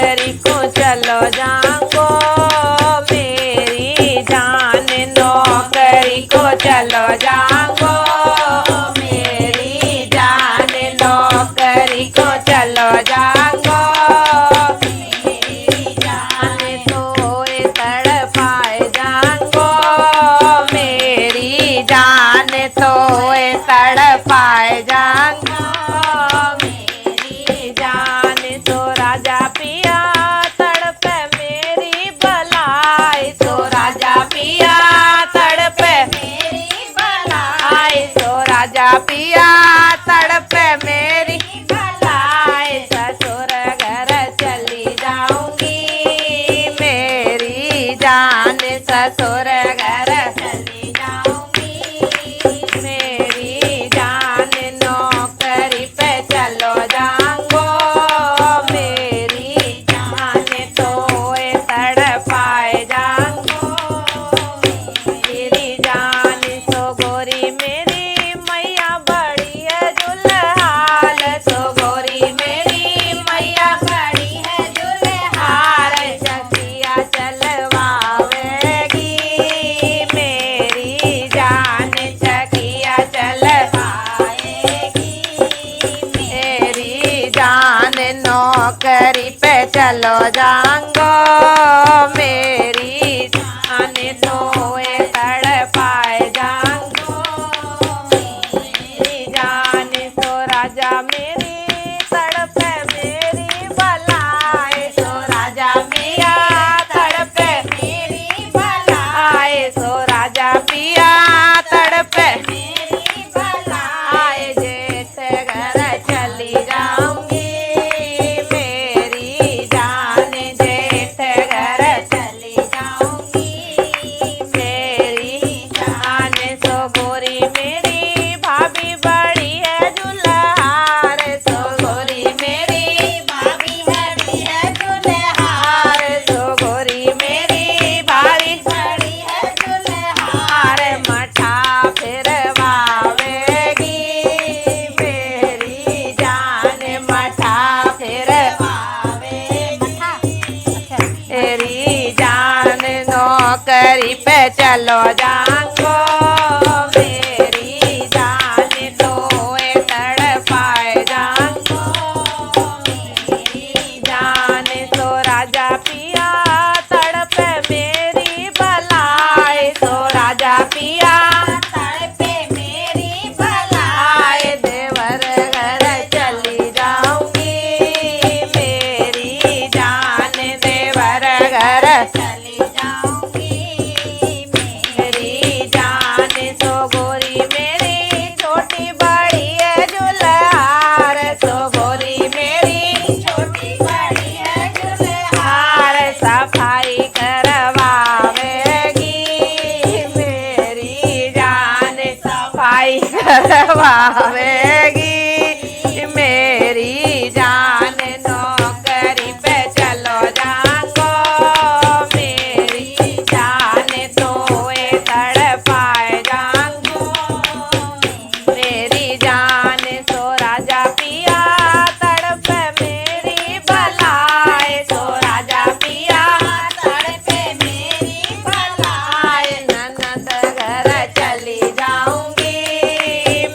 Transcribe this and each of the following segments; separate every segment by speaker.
Speaker 1: नौकरी को चलो जाऊंगो मेरी जान, नौकरी को चलो जाऊंगो मेरी जान, नौकरी को चलो जाऊंगो मेरी जान, सोए तड़पाए जाऊंगो मेरी जान, सोए तड़पाए जाऊंगो मेरी जान। तो राजा पिया तड़पे मेरी भलाई, तो राजा पिया तड़पे मेरी भलाई, तो राजा पिया तड़पे मेरी भलाई। ससुर घर चली जाऊंगी मेरी जान, ससुर घर चली जाऊंगी मेरी जान, नौकरी पे चलो जाऊंगो मेरी जान, सोए तड़पाए जाऊंगो मेरी जान। सो गोरी मेरी मैया बड़ी है जुल्हाल, सो गोरी मेरी मैया बड़ी है जुल्हाल, चकिया चलवावेगी मेरी जान, चकिया चलवाएगी मेरी जान, नौकरी पे चलो जाऊंगो मेरी जान, सोए तड़पाए जाऊंगो मेरी जान। सो राजा मेरी तड़पे मेरी भलाई, सो राजा पिया तड़पे मेरी भलाई, सो राजा पिया तड़पे मेरी भलाई। जेठ घर चली जाऊंगी मेरी जान, जेठ घर चली जाऊंगी मेरी जान। सो गोरी मेरी भाभी बड़ी है जुल्हार, सो गोरी मेरी भाभी है जुल्हार, सो गोरी मेरी भाभी बड़ी है जुल्हार, मठा फिरवावेगी मेरी जान, मठा फिरवावे मेरी जान, नौकरी पे चलो जाऊंगो मेरी जान, सोए तड़पाए जाऊंगो मेरी जान। सो राजा पिया तड़पे मेरी भलाई, सो राजा पिया तड़पे मेरी भलाई। देवर घर चली जाऊंगी मेरी जान, देवर घर चली जाऊंगी मेरी जान। सो गोरी मेरी छोटी बड़ी है जुल्हार, सो गोरी मेरी छोटी बड़ी है जुल्हार, सफाई करवावेगी मेरी जान, सफाई करवावेगी मेरी जान, नौकरी पे चलो जाऊंगो मेरी जान, सोए तड़पाए जाऊंगो मेरी जान। सो राजा पिया तड़पे मेरी भलाई, सो राजा पिया तड़पे मेरी भलाई। ननद घर चली जाऊंगी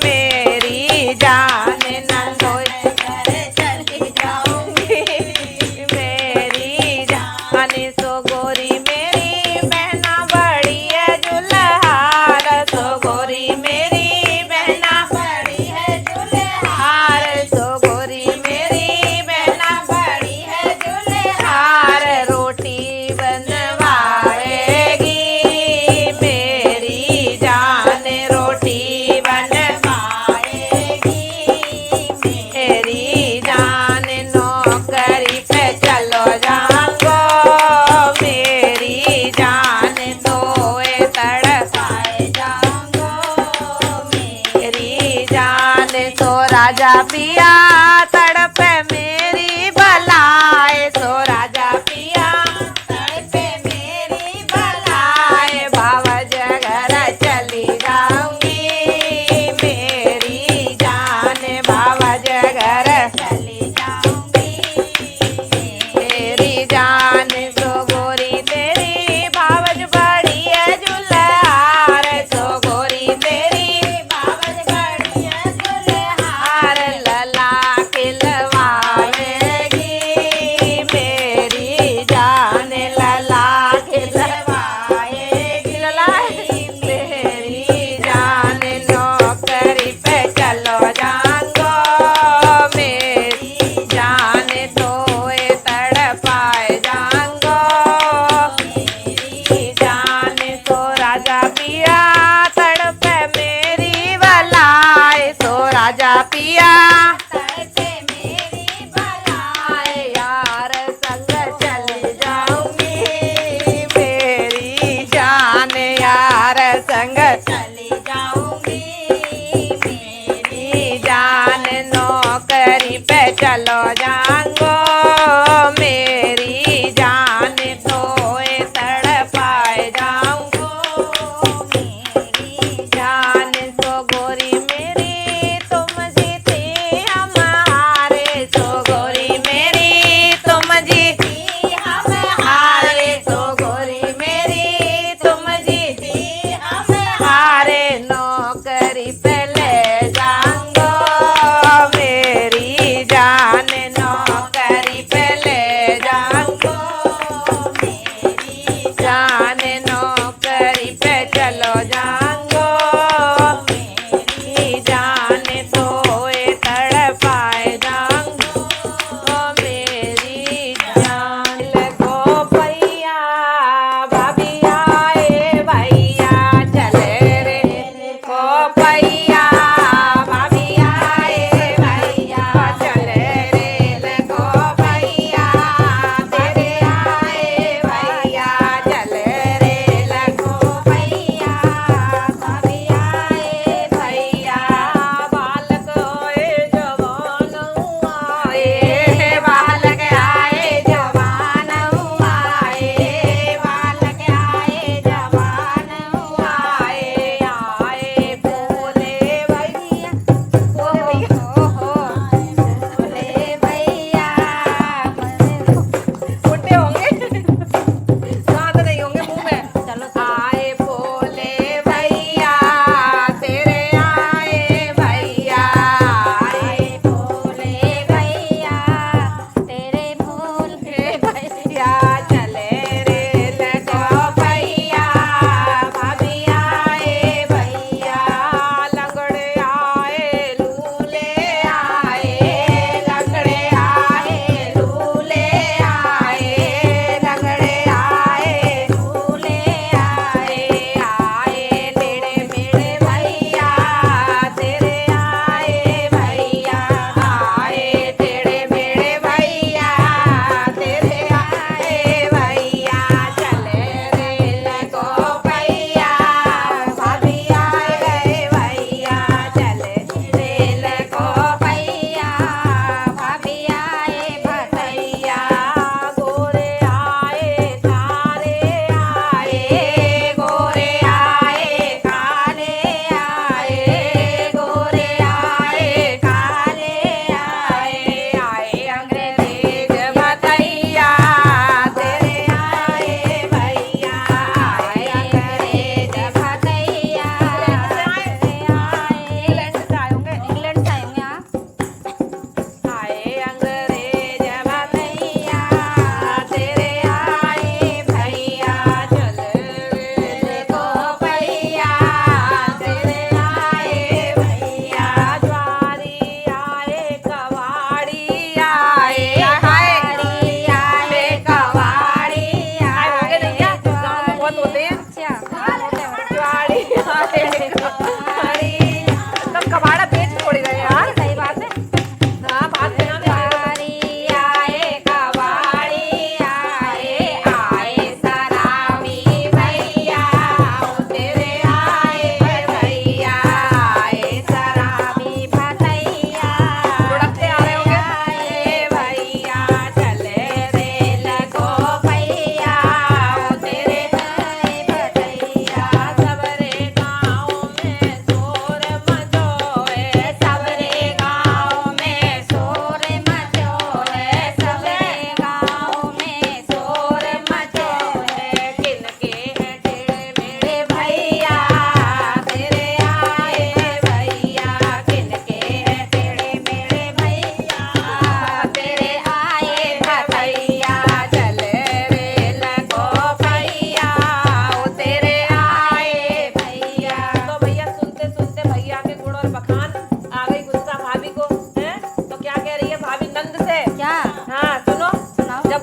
Speaker 1: मेरी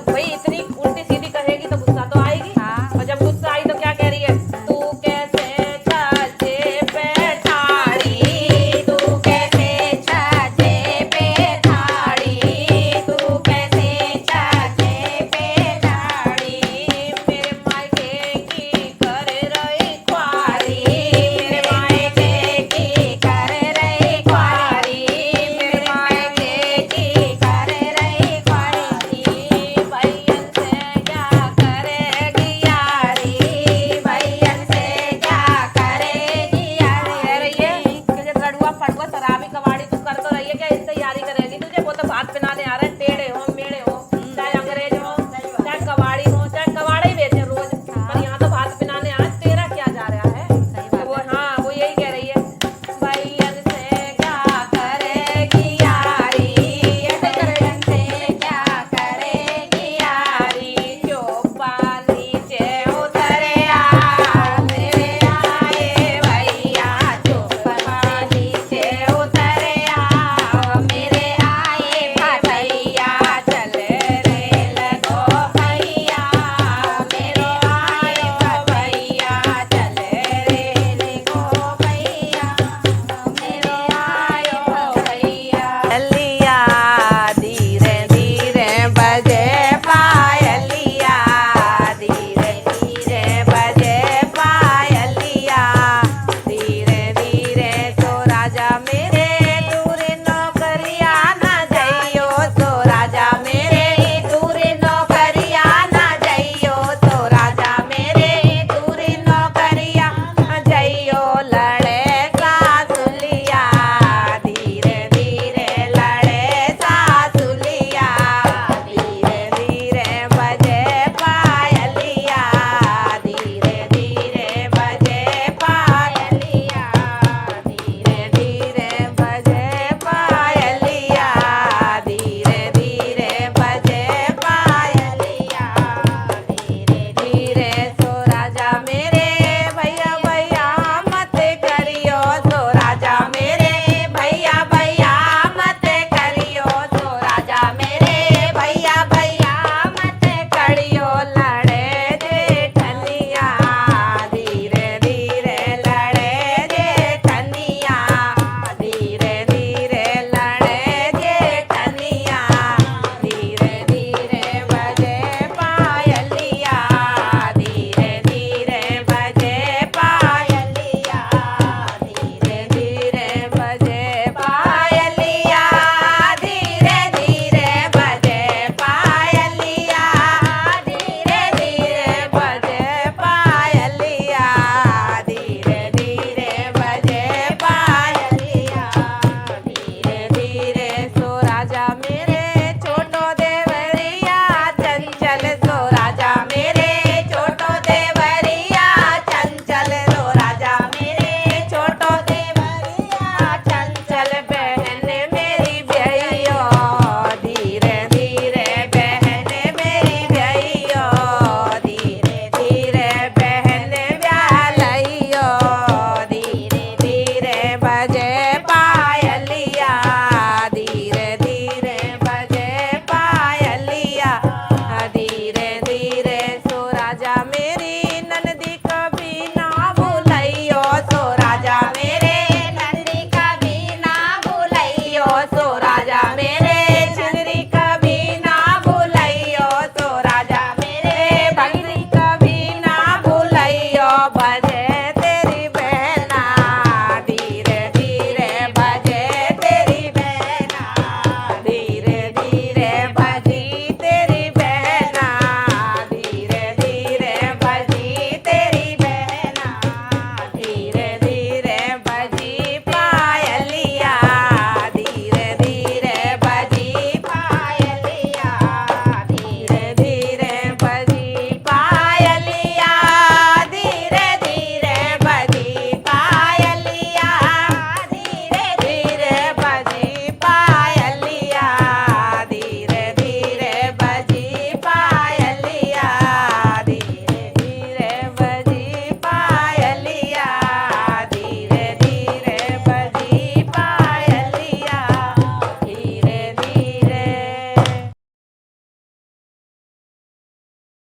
Speaker 1: भाई